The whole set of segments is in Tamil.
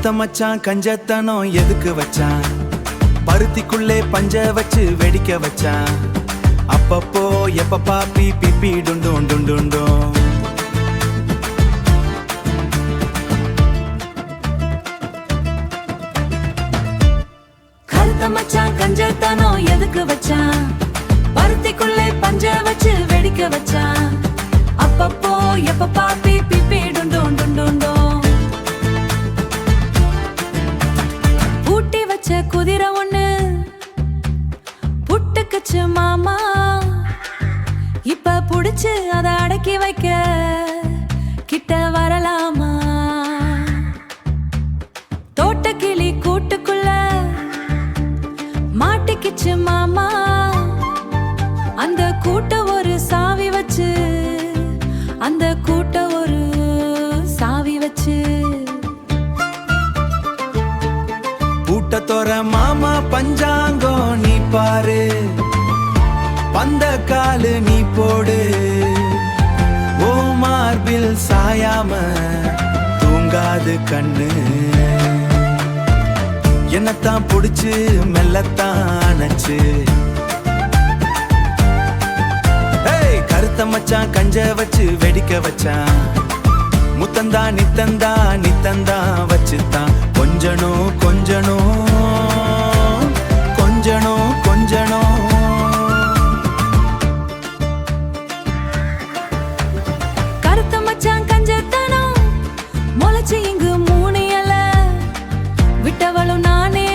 கருத்த மச்சான் கஞ்சத்தனம் எதுக்கு வச்சான்? பருத்திக்குள்ளே பஞ்ச வச்சு வெடிக்க வச்சான். அப்பப்போ எப்ப பாப்பி பிப்பி டுண்டும் டுண்டும். கருத்த மச்சான் கஞ்சத்தனம் எதுக்கு வச்சான்? பருத்திக்குள்ளே பஞ்ச வச்சு வெடிக்க வச்சான். அப்பப்போ எப்ப பாப்பி பிப்பி டுண்டும் டுண்டும். பூட்டி வச்ச குதிரை ஒண்ணு புட்டுக்குச்சு மாமா. இப்ப புடிச்சு அத அடக்கி வைக்க கிட்ட வரலாமா? தோட்டக்கிளி கூட்டுக்குள்ள மாட்டிக்கிச்சு மாமா. அந்த கூட்ட ஒரு சாவி வச்சு, அந்த கூட்ட ஒரு சாவி வச்சு கூட்டத்தோர மாமா பஞ்சாங்கோ நீ பாரு, பந்த காலு நீ போடு. ஓ மார்பில் சாயாம தூங்காது கண்ணு. என்னத்தான் புடிச்சு மெல்லத்தான் அணைச்சு. கருத்த மச்சான் கஞ்ச வச்சு வெடிக்க வச்சான். முத்தந்தா நித்தந்தா நித்தந்தா வச்சுத்தான். கொஞ்சணும் கொஞ்சணும் கொஞ்சணும் கொஞ்சணும். கருத்த மச்சான் கஞ்சத்தனம் முளைச்சு இங்கு 3 இலை விட்டவளும் நானே.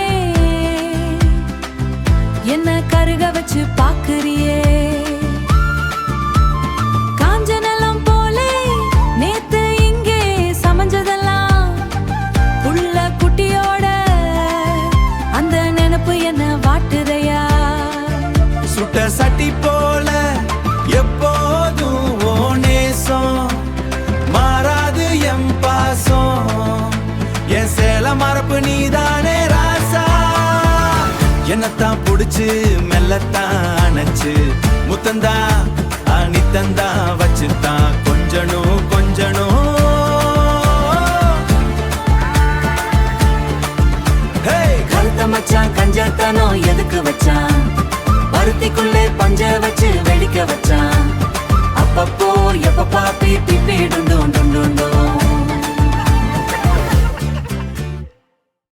என்ன கருக வச்சு பாக்குறியே? காஞ்ச நிலம் போலே நேத்து இங்கே சமைஞ்சதெல்லாம் புள்ள குட்டியோட அந்த நினைப்பு என்ன வாட்டுதையா? சுட்ட சட்டி போல எப்போதும் ஓ நேசம் மாறாது எம் பாசம். என் சேல மரப்பு நீதானே ராசா. என்னத்தான் புடிச்சு மெல்லத்தான் அணைச்சு. முத்தந்தா நித்தந்தா வச்சுத்தான். கொஞ்சணும் கொஞ்சணும். கருத்த மச்சான் கஞ்சத்தனம் எதுக்கு வச்சான்? பருத்திக்குள்ளே பஞ்ச வச்சு வெடிக்க வச்சான். அப்பப்போ எப்ப பாப்பி பிப்பி டுண்டும் டுண்டும்.